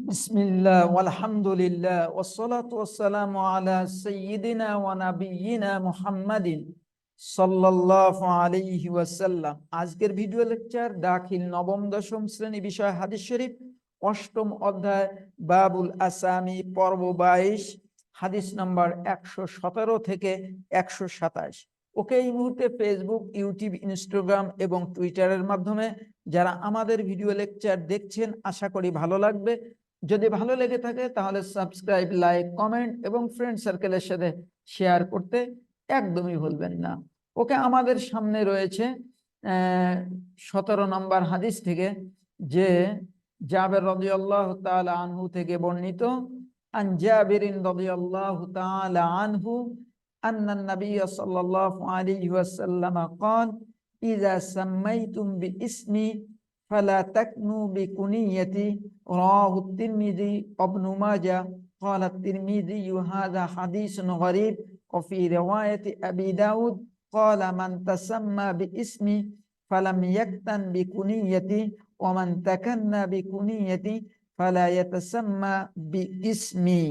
বিসমিল্লাহ ওয়ালহামদুলিল্লাহ ওয়াসসালাতু ওয়াসসালামু আলা সাইয়্যিদিনা ওয়া নাবিয়্যিনা মুহাম্মাদিন সাল্লাল্লাহু আলাইহি ওয়াসাল্লাম। আজকের ভিডিও লেকচার দাখিল নবম দশম শ্রেণী বিষয় হাদিস শরীফ অষ্টম অধ্যায় বাবুল আসামি পর্ব 22 হাদিস নাম্বার 117 থেকে 127। ওকে এই মুহূর্তে ফেসবুক, ইউটিউব, ইনস্টাগ্রাম এবং টুইটারের মাধ্যমে যারা আমাদের ভিডিও লেকচার দেখছেন, আশা করি ভালো লাগবে। যদি ভালো লেগে থাকে তাহলে সাবস্ক্রাইব, লাইক, কমেন্ট এবং ফ্রেন্ড সার্কেলের সাথে শেয়ার করতে একদমই ভুলবেন না। ওকে আমাদের সামনে রয়েছে 17 নম্বর হাদিস থেকে, যে জাবের রাদিয়াল্লাহু তাআলা আনহু থেকে বর্ণিত। আন জাবিরিন রাদিয়াল্লাহু তাআলা আনহু আন্না নবী সাল্লাল্লাহু আলাইহি ওয়াসাল্লাম قال إذا سميتم باسمي فلا تكنوا بكنيتي رواه الترمذي وابن ماجه قال الترمذي هذا حديث غريب وفي رواية أبي داود قال من تسمى باسمي فلم يكتن بكنيتي ومن تكنى بكنيتي فلا يتسمى باسمي।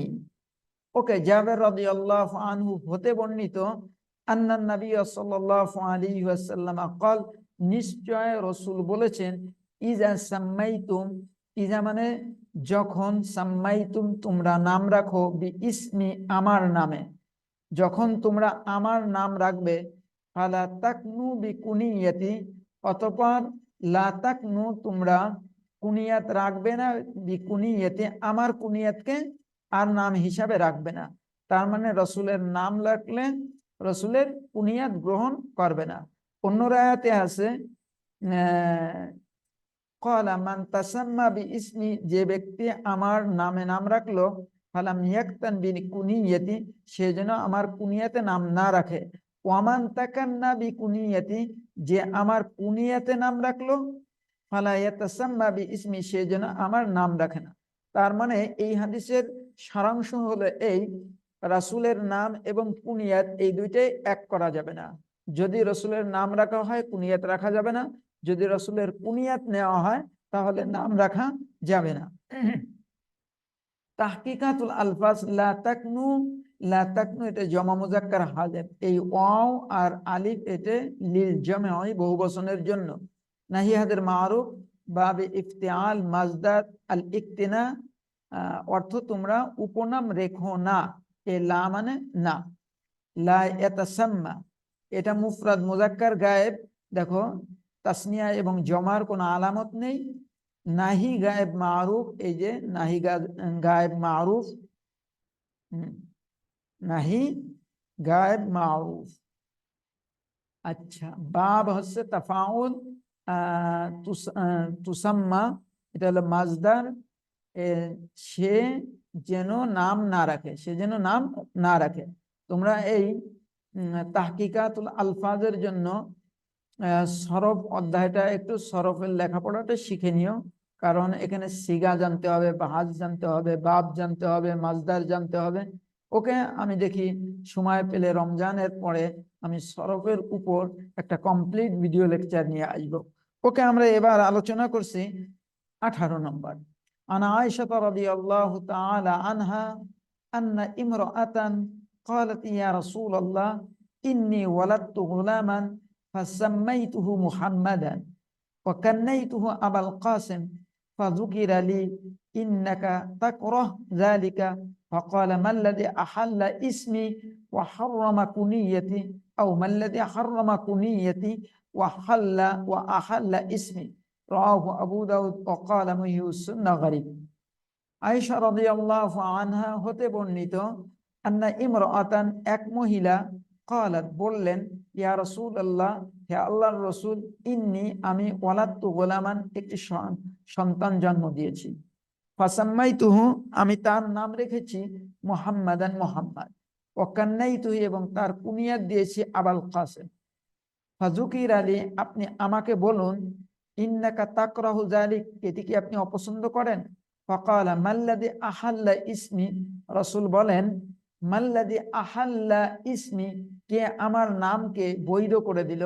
ওকে, জাবের রাদিয়াল্লাহু আনহু হতে বর্ণিত, আন্নান নবী সাল্লাল্লাহু আলাইহি ওয়াসাল্লাম قال, নিশ্চয় রাসূল বলেছেন, ইজা সাম্মাইতুম, ইজা মানে যখন, সাম্মাইতুম তোমরা নাম রাখো, বি ইসমি আমার নামে, যখন তোমরা আমার নাম রাখবে, ফালা তাকনু বি কুনিয়াতি, অতঃপর লা তাকনু তোমরা কুনিয়াত রাখবে না, বি কুনিয়াতি আমার কুনিয়াতকে আর নাম হিসাবে রাখবে না। তার মানে রসুলের নাম রাখলে রসুলের কুনিয়াত গ্রহণ করবে না। অন্য রায়াতে আছে ক্বালা মান তাসাম্মা বিইসমি, যে ব্যক্তি আমার নামে নাম রাখলো, ফালাম ইয়াকতান বিকুনিয়াতি, সে যেন আমার কুনিয়াতে নাম না রাখে। ওয়ামান তাকান্না বিকুনিয়াতি, যে আমার কুনিয়াতে নাম রাখলো, ফালা ইয়াতাসাম্মা বিইসমি, সে যেন আমার নাম রাখে না। তার মানে এই হাদিসের সারাংশ হলো এই, রাসূলের নাম এবং কুনিয়াত এই দুইটাই এক করা যাবে না। যদি রসুলের নাম রাখা হয়, কুনিয়াত রাখা যাবে না। যদি রসুলের কুনিয়াত নেওয়া হয়, তাহলে নাম রাখা যাবে না। তাহকিকাতুল আলফাজ, লা তাকনু, লা তাকনু এটা জমা মুজাক্কার হালের, এই ওয়াও আর আলিফ এটা লিল জামঈ বহুবচনের জন্য। নাহিয়াদের মারুফ বাবে ইফতিআল মাজদার আল ইকতিনা, অর্থ তোমরা উপনাম রেখো না, এ লা মানে না। লা ইয়াতাসাম্মা এটা মুফরাদ মুজাক্কার গায়েব, দেখো তাসনিয়া এবং জমার কোনো আলামত নেই। নাহি গায়েব মারুফ, এই যে নাহি গায়েব মারুফ, নাহি গায়েব মারুফ। আচ্ছা, বাব হচ্ছে তাফাউল, তুসাম্মা এটা হলো মাজদার, সে যেন নাম না রাখে, সে যেন নাম না রাখে। তোমরা এই তাহকিকাতুল আলফাজের জন্য সরফ অধ্যায়টা একটু সরফের লেখাপড়াটা শিখে নিও, কারণ এখানে সিগা জানতে হবে, বাহাজ জানতে হবে, বাব জানতে হবে, মাজদার জানতে হবে। ওকে, আমি দেখি সময় পেলে রমজানের পরে আমি সরফের উপর একটা কমপ্লিট ভিডিও লেকচার নিয়ে আসবো। ওকে, আমরা এবার আলোচনা করছি 18 নম্বর। আনা আয়েশা রাদিয়াল্লাহু তাআলা আনহা আন্না ইমরাআতান قالت يا رسول الله إني ولدت غلاما فسميته محمدا وكنيته أبا القاسم فذكر لي إنك تكره ذلك فقال ما الذي أحل اسمي وحرم كنيتي أو ما الذي حرم كنيتي وأحل اسمي رواه أبو داود وقال محي السنة غريب। আয়েশা রাদিয়াল্লাহু আনহা হতে বর্ণিত, আন্না ইমরাআতান এক মহিলা, ক্বালাত বললেন, ইয়া রাসূলুল্লাহ হে আল্লাহর রাসূল, ইন্নী আমি ওয়ালাদতু গোলামান একটি সন্তান জন্ম দিয়েছি, ফাসাম্মাইতুহু আমি তার নাম রেখেছি মুহাম্মাদান মুহাম্মদ, ওয়া কান্নাইতুহু এবং তার কুনিয়াত দিয়েছি আবুল কাসেম। ফাযুকির আলী আপনি আমাকে বলুন, ইন্নাকা তাকরাহু যালিক এটি কি আপনি অপছন্দ করেন? ফাকালা মাল্লাযী আহাল্লা ইসমি, রাসূল বলেন মাল্লাযী আহাল্লা ইসমি, কে আমার নামকে বৈধ করে দিল,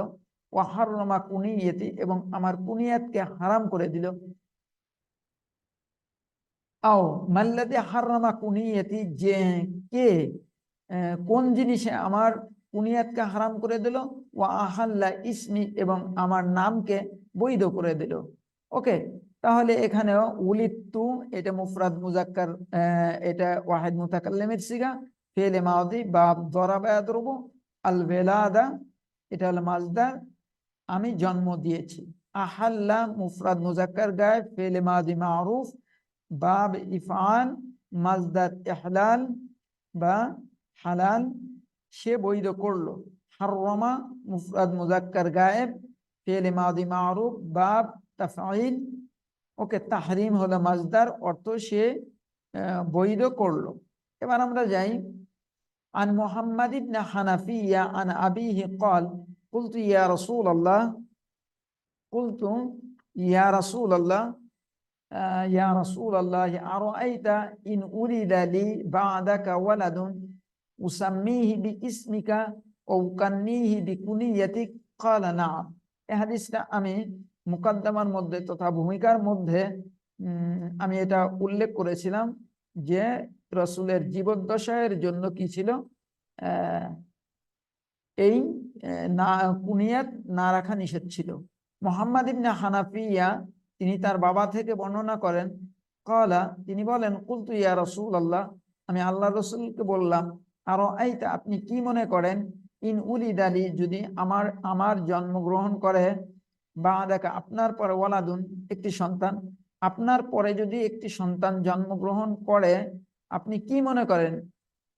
ওয়া হাররামা কুনিয়াতি এবং আমার কুনিয়াতকে হারাম করে দিল। আও মাল্লাদি হারামা কুনিয়াতি, যে কে কোন জিনিসে আমার কুনিয়াতকে হারাম করে দিল, ওয়া আহাল্লা ইসমি, এবং আমার নামকে বৈধ করে দিল। ওকে, তাহলে এখানেও উলিদতু, এটা মুফরাদ মুজাক্কার, এটা ওয়াহিদ মুতাকাল্লিমের সিগা, ফেলে মাদি বাব দরাবা ইয়াদরুবু, আল ওয়ালাদা এটা হলো মাজদার, আমি জন্ম দিয়েছি। আহাল্লা মুফরাদ মুজাক্কার গায়ে ফেলে মাদি মারুফ, বাব ইফআল মাজদার ইহলাল বা হালাল, সে বৈধ করলো। হাররামা মুফরাদ মুজাক্কার গায়েব ফেলে মাদি মারুফ বাব তাফঈল, ওকে, তাহরিম হলো মাজদার, অর্থ সে বৈধ করলো। এবার আমরা যাই আন মুহাম্মাদ ইবনে হানাফিয়া আন আবিহি قال قلت يا رسول الله قلت يا رسول الله يا رسول الله أرأيت إن أريد لي بعدك ولد أسميه باسمك أو كنيه بكنيتك قال نعم। এই হাদিসটা আমি মুকদ্দমার মধ্যে তথা ভূমিকার মধ্যে আমি এটা উল্লেখ করেছিলাম যে রাসূলের জীবদ্দশায়ের জন্য কি ছিল, এই না কুনিয়াত না রাখা নিষেধ ছিল। মুহাম্মদ ইবনে হানাফিয়া তিনি তার বাবা থেকে বর্ণনা করেন, ক্বালা তিনি বলেন, কুলতু ইয়া রাসূলুল্লাহ, আমি আল্লাহর রাসূলকে বললাম, আরো আইতা আপনি কি মনে করেন, ইন উলিদালি যদি আমার জন্মগ্রহণ করে, বাদাকা আপনার পরে, ওয়ালাদুন একটি সন্তান, আপনার পরে যদি একটি সন্তান জন্মগ্রহণ করে, আপনি কি মনে করেন,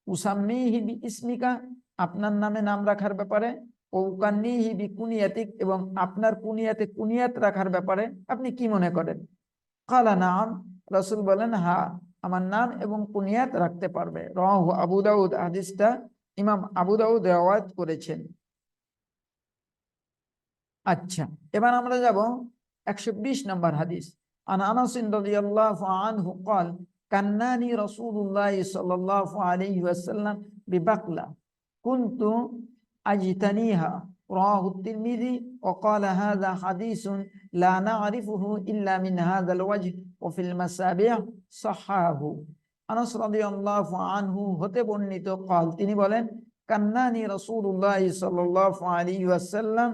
উসাম্মিহি বিইসমিকা আপনার নামে নাম রাখার ব্যাপারে, ও উকান্নিহি বিকুনিয়াতিক এবং আপনার কুনিয়াতে কুনিয়াত রাখার ব্যাপারে আপনি কি মনে করেন? ক্বালা নাম, রাসূল বলেন হ্যাঁ, আমার নাম এবং কুনিয়াত রাখতে পারবে। রাওয়াহু আবু দাউদ, হাদিসটা ইমাম আবু দাউদ riwayat করেছেন। আচ্ছা, এবার আমরা যাব 120 নম্বর হাদিস। আন আনাস রাদিয়াল্লাহু আনহু قال কান্নানি রাসূলুল্লাহ সাল্লাল্লাহু আলাইহি ওয়াসাল্লাম বিবাকলা কুনতু আজতানিহা, রাওয়াহু তিরমিজি ওয়া ক্বালা হাযা হাদিসুন লা না'রিফুহু ইল্লা মিন হাযাল ওয়াজহ ওয়া ফিল মাসাবিহ সাহাহু। আনাস রাদিয়াল্লাহু আনহু হতে বর্ণিত, قال তিনি বলেন, কান্নানি রাসূলুল্লাহ সাল্লাল্লাহু আলাইহি ওয়াসাল্লাম,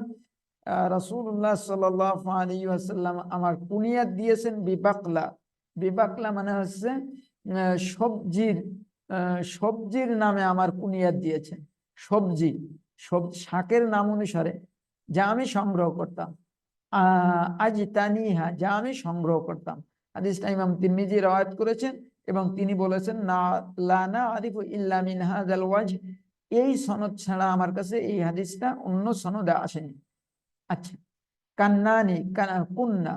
রাসূলুল্লাহ সাল্লাল্লাহু আলাইহি ওয়াসাল্লাম আমার কুনিয়াত দিয়েছেন বিবাকলা। বিবাকলা মানে হচ্ছে সবজির নামে আমার কুনিয়াত দিয়েছেন। সবজি, শাকের নাম অনুসারে যা আমি সংগ্রহ করতাম। আজতানিহা, যা আমি সংগ্রহ করতাম। হাদিসটা ইমাম তিরমিজি riwayat করেছেন এবং তিনি বলেছেন, না লা না'রিফু ইল্লা মিন হাযাল ওয়াজহ, এই সনদ ছাড়া আমার কাছে এই হাদিসটা অন্য সনদে আসেনি। আচ্ছা, কান্নানি কুন্না,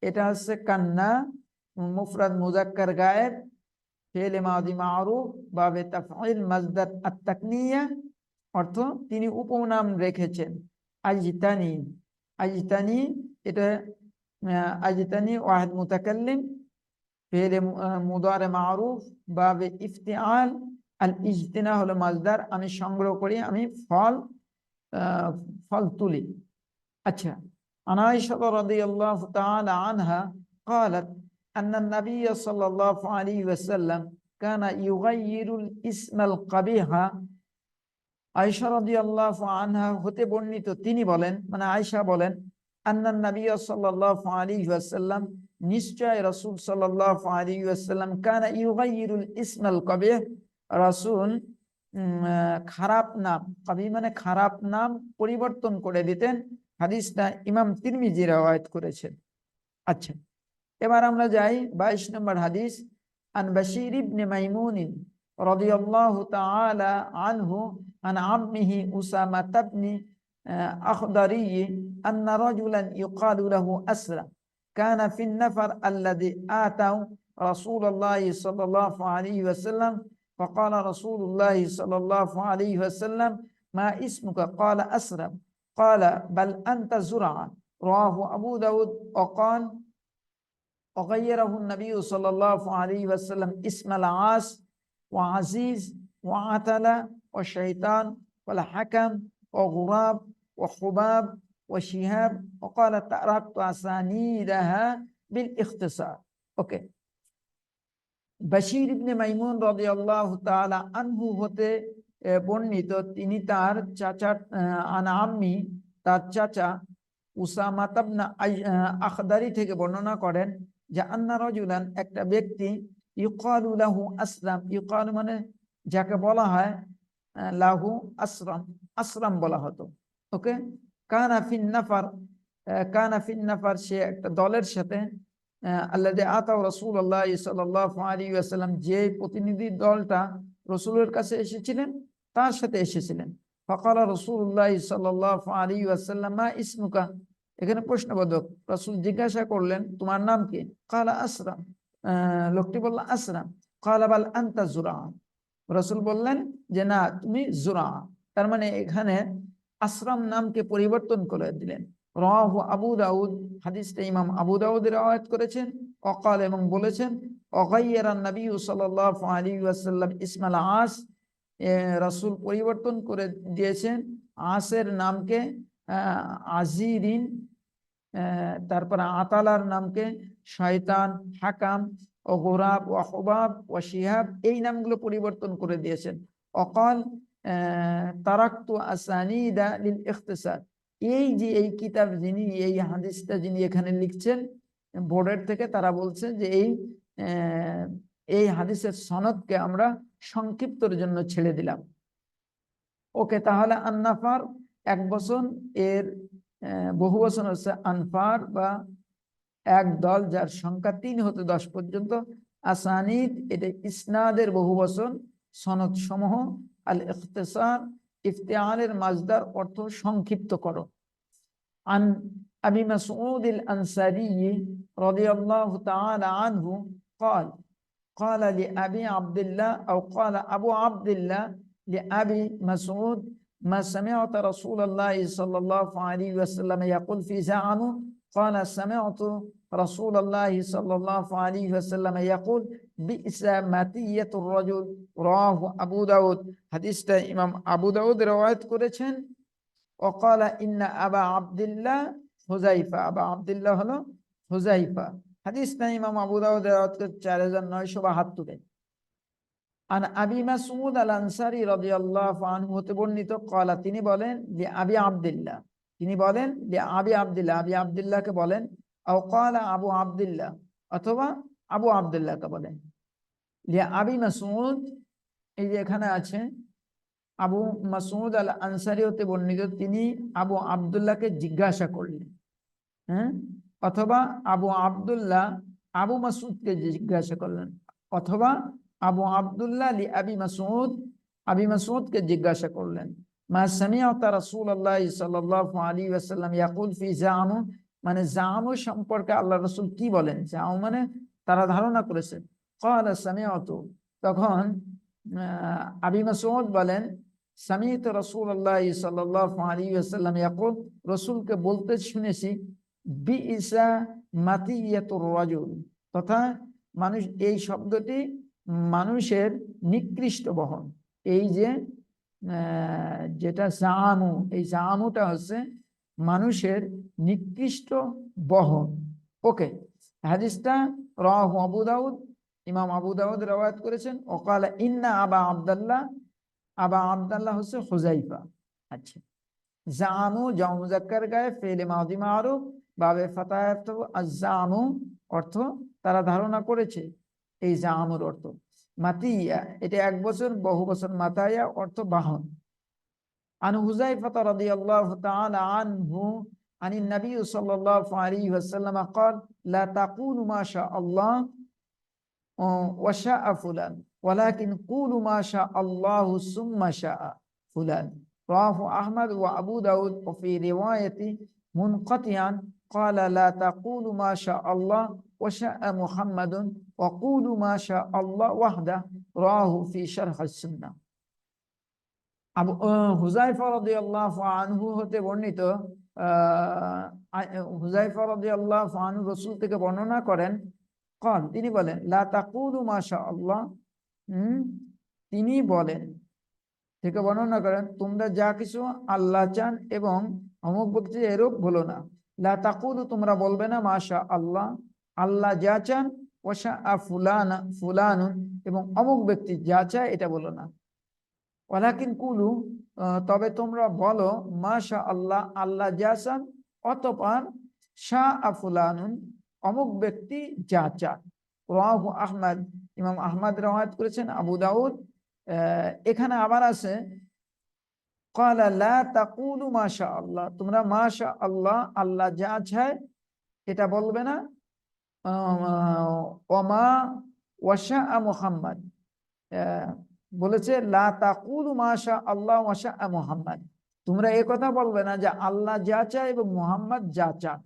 এটা হচ্ছে কান্না মুফরাদ মুজাক্কার গায়েব ফেলে মাদি মারুফ বাবে তাফঈল মাজদার আত-তাকনিয়া, অর্থ তিনি উপনাম রেখেছেন। আজতানি, আজতানি এটা আজতানি ওয়াহিদ মুতাকাল্লিম ফেলে মুদারে মারুফ বাবে ইফতিআল, আল ইজতিনা হলো মাজদার, আমি সংগ্রহ করি, আমি ফল তুলি। अच्छा, عن عائشة رضي الله تعالى عنها قالت أن النبي صلى الله عليه وسلم كان يغير الاسم القبيح। আয়েশা রাদিয়াল্লাহু আনহা হতে বর্ণিত, তিনি বলেন, মানে আয়েশা বলেন, আন্নান নবী সাল্লাল্লাহু আলাইহি ওয়াসাল্লাম, নিশ্চয় রাসূল সাল্লাল্লাহু আলাইহি ওয়াসাল্লাম, কানা ইউগাইয়িরুল ইসমাল কবিহ, রাসূল খারাপ নাম, কবি মানে খারাপ নাম পরিবর্তন করে দিতেন। হাদিসটা ইমাম তিরমিজি riwayat করেছেন। আচ্ছা, এবার আমরা যাই 22 নম্বর হাদিস। আন বাশীর ইবনে মাইমুন রাদিয়াল্লাহু তাআলা আনহু আন আম্মিহি উসামা ইবনে আখদারি আন্না রাজুলান ইউকালু লাহু আসরা কানা ফিন নাফার আল্লাযী আতাউ রাসূলুল্লাহ সাল্লাল্লাহু আলাইহি ওয়াসাল্লাম فقال رسول الله صلى الله عليه وسلم ما اسمك قال أسرم قال بل أنت زرعة رواه أبو داود وقال وغيره النبي صلى الله عليه وسلم اسم العاص وعزيز وعتلة وشيطان والحكم وغراب وخباب وشهاب وقال تركت أسانيدها بالاختصار. ওকে, বাশির ইবনে মাইমুন রাদিয়াল্লাহু তাআলা আনহু হতে বর্ণিত, তিনি তার চাচা আন আম্মি, তার চাচা উসামা ইবনে আখদারি থেকে বর্ণনা করেন যে আন্না রাজুলান, একটা ব্যক্তি, ইউকালু লাহু আসলাম, ইউকালু মানে যাকে বলা হয়, লাহু আসরাম, আসরাম বলা হতো, ওকে। কানা ফিন নাফার, কানা ফিন নাফার, সে একটা দলের সাথে, আল্লাযী আতাউ রাসূলুল্লাহ সাল্লাল্লাহু আলাইহি ওয়াসাল্লাম, যে প্রতিনিধি দলটা রাসূলের কাছে এসেছিলেন তার সাথে এসেছিলেন। ফাকালা রাসূলুল্লাহ সাল্লাল্লাহু আলাইহি ওয়াসাল্লাম মা ইসমুকা, এখানে প্রশ্নবোধক, রাসূল জিজ্ঞাসা করলেন তোমার নাম কি? কালা আসরাম, লোকটি বলল আসরাম। কালা বাল আনতা জুরা, রাসূল বললেন যে না, তুমি জুরা। তার মানে এখানে আসরাম নামকে পরিবর্তন করে দিলেন। রাওয়াহু আবু দাউদ, হাদিসটা ইমাম আবু দাউদ রওয়ায়াত করেছেন। অকাল, এবং বলেছেন, অগাইয়ারান নবী সাল্লাল্লাহু আলাইহি ওয়াসাল্লাম ইসমাল আস, রাসূল পরিবর্তন করে দিয়েছেন আসের নামকে আজিরিন, তারপরে আতালার নামকে শয়তান, হাকাম ও গোরাব ও হুবাব ও শিহাব, এই নামগুলো পরিবর্তন করে দিয়েছেন। অকাল তারাক্তু আসানিদা লিল ইখতিসার, এই যে এই কিতাব যিনি, এই হাদিসটা যিনি এখানে লিখছেন বোর্ডের থেকে, তারা বলছেন যে এই হাদিসের সনদকে আমরা সংক্ষিপ্তর জন্য ছেড়ে দিলাম। ওকে, তাহলে আন্নাফার এক বচন, এর বহু বচন হচ্ছে আনফার বা এক দল, যার সংখ্যা 3 হতে 10 পর্যন্ত। আসানিদ, এটা ইসনাদের বহু বচন। সনদ সমূহ। আল ইখতিসার, ইফতিআলের মাজদার, অর্থ সংক্ষিপ্ত করো। আন আবি মাসউদ আল আনসারী রাদিয়াল্লাহু তাআলা আনহু قال قال لأبي عبد الله أو قال أبو عبد الله لأبي مسعود ما سمعت رسول الله صلى الله عليه وسلم يقول في زعمه؟ قال سمعت رسول الله صلى الله عليه وسلم يقول بئس مطية الرجل، رواه أبو داود। حديثটা ইমাম আবু দাউদ রওয়ায়াত করেছেন। وقال إن أبا عبد الله হুযাইফা, আবা আব্দুল্লাহ হলো হুযাইফা। হাদিসটা ইমাম আবু দাউদ রওয়ায়াত করেছেন 4972-এ। আন আবি মাসউদ আল আনসারী রাদিয়াল্লাহু আনহু হতে বর্ণিত, ক্বালা, তিনি বলেন, লি আবি আব্দুল্লাহ, তিনি বলেন, লি আবি আব্দুল্লাহ, আবি আব্দুল্লাহকে বলেন, আও ক্বালা আবু আব্দুল্লাহ, অথবা আবু আব্দুল্লাহকে বলেন। লি আবি মাসউদ, এই যে এখানে আছে আবু মাসউদ আল আনসারী হতে বর্ণিত, তিনি আবু আব্দুল্লাহকে জিজ্ঞাসা করলেন, হ্যাঁ, অথবা আবু আব্দুল্লাহ আবু মাসউদকে জিজ্ঞাসা করলেন, অথবা আবু আব্দুল্লাহ লি আবি মাসউদ, আবি মাসউদকে জিজ্ঞাসা করলেন, মা সামিআতা রাসূলুল্লাহ সাল্লাল্লাহু আলাইহি ওয়াসাল্লাম ইয়াকুল ফি জামু, মানে জামু সম্পর্কে আল্লাহ রাসূল কি বলেন। জামু মানে তারা ধারণা করেছে। ক্বালা সামিআতু, তখন আবি মাসউদ বলেন, সামিআতু রাসূলুল্লাহ সাল্লাল্লাহু আলাইহি ওয়াসাল্লাম ইয়াকুল, রাসূলকে বলতে শুনেছি, বিইসা মাতিয়াতুর রাজুল, তথা মানুষ, এই শব্দটি মানুষের নিকৃষ্ট বহন। এই যে যেটা জামু, এই জামুটা হচ্ছে মানুষের নিকৃষ্ট বহন। ওকে, হাদিসটা রাওয়াহু আবু দাউদ, ইমাম আবু দাউদ রওয়ায়াত করেছেন। ওকালা ইন্না আবা আব্দুল্লাহ, আবা আব্দুল্লাহ হচ্ছে হুযাইফা। আচ্ছা, জামু জামু মুযাক্কার গায়ে ফেলে মাদি মারুফ বাবে ফাতায়াত আয-জামু, অর্থ তারা ধারণা করেছে। এই জামুর অর্থ মাতিয়া, এটা এক বছর, বহু বছর মাতায়া অর্থ বাহন। আন হুযাইফা রাদিয়াল্লাহু তাআলা আনহু আনিন নবী সাল্লাল্লাহু আলাইহি ওয়াসাল্লাম قال لا تقولوا ما شاء الله وشاء فلان ولكن قولوا ما شاء الله ثم شاء فلان، رواه أحمد وأبو داود، وفي رواية منقطعا قال لا تقولوا ما شاء الله وشاء محمد وقولوا ما شاء الله وحده، رواه في شرح السنة। আবু হুযাইফা রাদিয়াল্লাহু আনহু হতে বর্ণিত, হুযাইফা রাদিয়াল্লাহু আনহু রাসূল থেকে বর্ণনা করেন, قال, তিনি বলেন, লা তাকুলু মা শাআল্লাহ, তিনি বলেন থেকে বর্ণনা করেন, তোমরা যা কিছু আল্লাহ চান এবং অমুক ব্যক্তি এরূপ বলো না। লা তাকুলু, তোমরা বলবে না, মা শাআল্লাহ, আল্লাহ যা চান, ওয়াশাআ ফুলানুন, এবং অমুক ব্যক্তি যা চায় এটা বলো না। ওয়ালাকিন কুলু, তবে তোমরা বলো মাশা আল্লাহ, আল্লাহ যা চান, অতঃপর শাআ ফুলানুন, অমুক ব্যক্তি যা চান। রাওয়াহু আহমদ, ইমাম আহমদ রওয়ায়াত করেছেন, আবু দাউদ। এখানে আবার আছে ক্বালা লা তাকুলু মাশা আল্লাহ, তোমরা মাশা আল্লাহ, আল্লাহ যা চায় এটা বলবে না। ওমা ওয়াশাআ মুহাম্মদ, বলেছে লা তাকুলু মাশা আল্লাহ ওয়াশাআ মুহাম্মদ, তোমরা এই কথা বলবে না যে আল্লাহ যা চায় এবং মুহাম্মদ যা চান।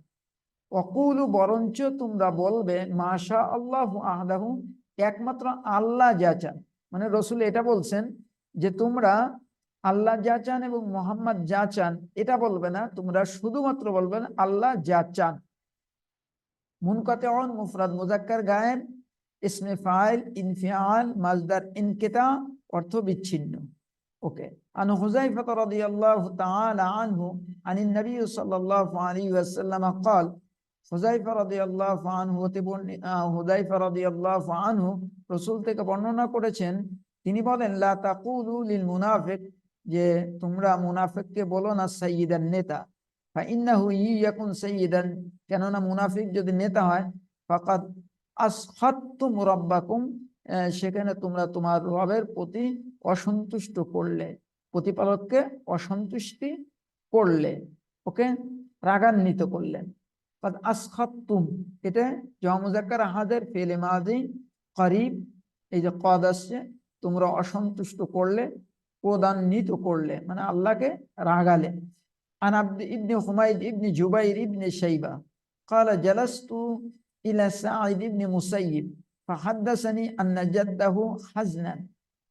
ওয়াকুলু, বরঞ্চ তোমরা বলবে মাশা আল্লাহু আহদাহু, একমাত্র আল্লাহ যা চান। মানে রসুল এটা বলছেন যে তোমরা আল্লাহ যা চান এবং মুহাম্মদ যা চান এটা বলবে না, তোমরা শুধুমাত্র বলবে আল্লাহ যা চান। মুনকাতিউন, মুফরাদ মুযাক্কার গায়েব, ইসমে ফাইল, ইনফিআল, মাজদার ইনকিতা, অর্থ বিচ্ছিন্ন। ওকে। আন হুযায়ফা রাদিয়াল্লাহু তাআলা আনহু আনিন নবী সাল্লাল্লাহু আলাইহি ওয়াসাল্লাম قال, হুযায়ফা রাদিয়াল্লাহু আনহু হতে হুযায়ফা রাদিয়াল্লাহু আনহু রাসূল থেকে বর্ণনা করেছেন, তিনি বলেন লা তাকুলু লিল মুনাফিক, যে তোমরা মুনাফিককে বলো না সাইয়্যিদান, নেতা। ফাইন্নাহু ইয়াকুন সাইয়্যিদান, কেননা মুনাফিক যদি নেতা হয়, ফাকাদ আসখাততুম রাব্বাকুম, সেখানে তোমরা তোমার রবের প্রতি অসন্তুষ্ট করলে, প্রতিপালককে অসন্তুষ্টি করলে, ওকে, রাগান্বিত করলেন। কাদ আসখাততুম, এটা জমা মুযাক্কার আহাদের ফেলে মাদি করিব, এই যে কদ আসছে, তোমরা অসন্তুষ্ট করলে, ক্রোধান্বিত করলে, মানে আল্লাহকে রাগালে। عن عبد ابن حميد ابن جبير ابن شيبة قال جلست إلى سعيد بن مسيب فحدثني أن جده حزنا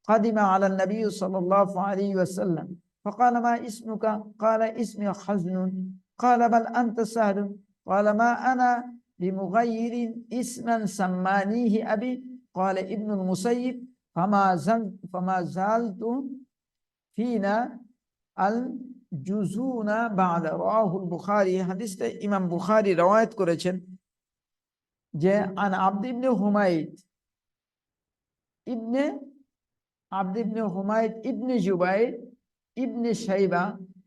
قدم على النبي صلى الله عليه وسلم فقال ما اسمك؟ قال اسمي حزن. قال بل أنت سهل. قال ما أنا بمغير اسما سمانيه أبي. قال ابن المسيب فما زالت فينا জুজুনা বা'দা, রাওয়াহুল বুখারী, হাদিসটা ইমাম বুখারী রওয়ায়াত করেছেন যে আন আব্দ ইবনে হুমায়দ ইবনে ইবনে জুবাইর ইবনে শাইবা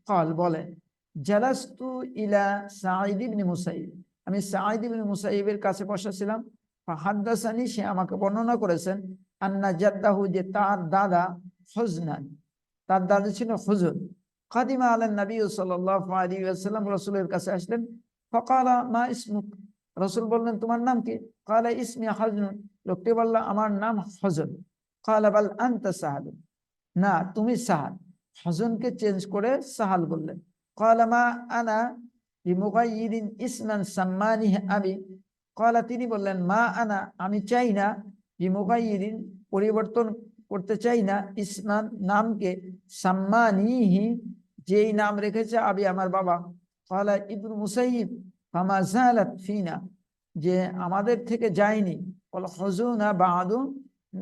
قال, বলেন জালাস্তু ইলা সাঈদ ইবনে মুসাইব, আমি সাঈদ ইবনে মুসাইবের কাছে বসেছিলাম। ফাহাদ্দাসানি, সে আমাকে বর্ণনা করেছেন, আন্না জাদ্দাহু, যে তার দাদা, হুজনান, তার দাদা ছিল হুজুন। কাদিমা আলান নবী সাল্লাল্লাহু আলাইহি ওয়াসাল্লাম, রাসূলের কাছে আসলেন। ফাকালা মা ইসমুক, রাসূল বললেন তোমার নাম কি? কালা ইসমি হাজনুন, লোকটি বলল আমার নাম হজন। কালা বাল আনতা সাহাল, না তুমি সাহাল, হজনকে চেঞ্জ করে সাহাল বললেন। কালা মা আনা বিমুগাইয়িরিন ইসমান সাম্মানিহি আবি, কালা তিনি বললেন মা আনা, আমি চাই না, বিমুগাইয়িরিন পরিবর্তন করতে চাই না, ইসমান নামকে, সাম্মানিহি যেই নাম রেখেছে আবি আমার বাবা। কালা ইবনু মুসাইয়িব ফামা যালাত ফিনা, যে আমাদের থেকে যায়নি, ওয়াল হুজুনা বা'দু,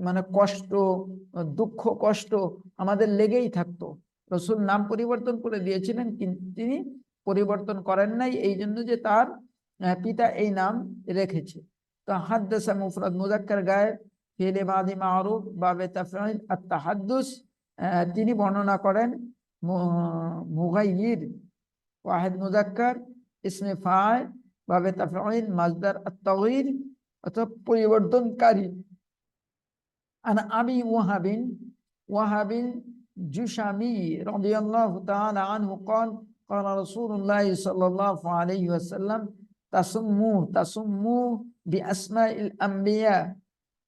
মানে কষ্ট, দুঃখ কষ্ট আমাদের লেগেই থাকতো। রাসূল নাম পরিবর্তন করে দিয়েছিলেন, কিন্তু তিনি পরিবর্তন করেন নাই, এই জন্য যে তার পিতা এই নাম রেখেছে। তো হাদ্দাসা মুফরাদ মুযাক্কার গায়েব, ফি'লে মাদি মা'রুফ, বাবে তাফঈল আত-তাহাদ্দুস, তিনি বর্ণনা করেন মুগাইয়ির, ওয়াহিদ মুযাক্কার, ইসমে ফাইল, বাবে তাফঈল, মাজদার আত-তাগয়ির, অর্থাৎ পরিবর্তনকারী। আন আবি ওয়াহাবিন জুশামি রাদিয়াল্লাহু তাআলা আনহু قال قال رسول الله صلى الله عليه وسلم تسموا بأسماء الأنبياء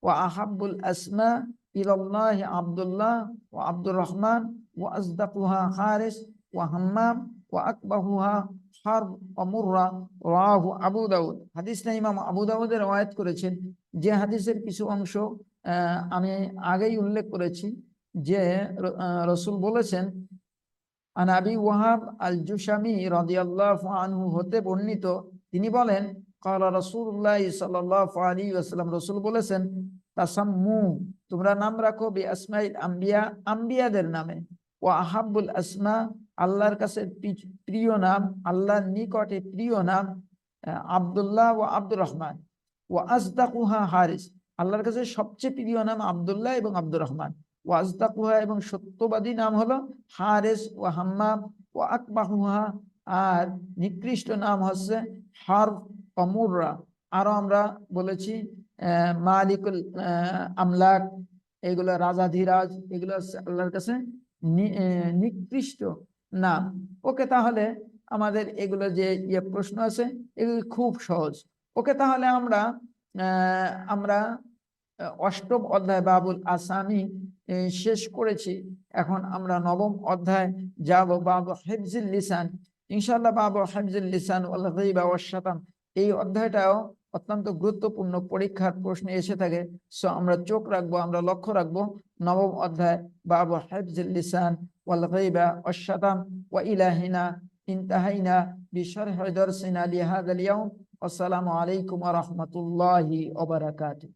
وأحب الأسماء إلى الله عبد الله وعبد الرحمن وأصدقها حارس وهمام وأكبهها حرب ومرة رواه আবু দাউদ। হাদিসটা ইমাম আবু দাউদ রওয়ায়াত করেছেন, যে হাদিসের কিছু অংশ আমি আগেই উল্লেখ করেছি, যে রাসূল বলেছেন, আন আবি ওয়াহাব আল জুশামি রাদিয়াল্লাহু আনহু হতে বর্ণিত, তিনি বলেন ক্বালা রাসূলুল্লাহ সাল্লাল্লাহু আলাইহি ওয়াসাল্লাম, রাসূল বলেছেন, তাসাম্মু, তোমরা নাম রাখো, বি আসমাইল আম্বিয়া, আম্বিয়াদের নামে, ওয়া আহাব্বুল আসমা, আল্লাহর কাছে প্রিয় নাম, আল্লাহর নিকটে প্রিয় নাম, আব্দুল্লাহ ওয়া আব্দুর রহমান, ওয়া আসদাকুহা হারিস, আল্লাহর কাছে সবচেয়ে প্রিয় নাম আব্দুল্লাহ এবং আব্দুর রহমান। ওয়াজদাকুহা এবং সত্যবাদী নাম হলো হারেস ও হাম্মাম ও আকবাহুহা, আর নিকৃষ্ট নাম হচ্ছে হার অমুররা। আরো আমরা বলেছি মালিকুল আমলাক, এগুলো রাজাধিরাজ, এগুলো হচ্ছে আল্লাহর কাছে নিকৃষ্ট নাম। ওকে, তাহলে আমাদের এগুলো যে প্রশ্ন আছে এগুলো খুব সহজ। ওকে, তাহলে আমরা অষ্টম অধ্যায় বাবুল আসামি শেষ করেছি। এখন আমরা নবম অধ্যায় যাব, বাবু হিফজুল লিসান। ইনশাআল্লাহ বাবু হিফজুল লিসান ওয়াল গীবা ওয়াশ শাতাম, এই অধ্যায়টাও অত্যন্ত গুরুত্বপূর্ণ, পরীক্ষার প্রশ্নে এসে থাকে। সো আমরা চোখ রাখবো, আমরা লক্ষ্য রাখবো নবম অধ্যায় বাবু হিফজুল লিসান ওয়াল গীবা ওয়াশ শাতাম। ওয়া ইলাহিনা ইনতাহাইনা বিশরহি দারসিনা লিহাযাল ইয়াউম। আসসালামু আলাইকুম ওয়া রাহমাতুল্লাহি ওয়া বারাকাতুহু।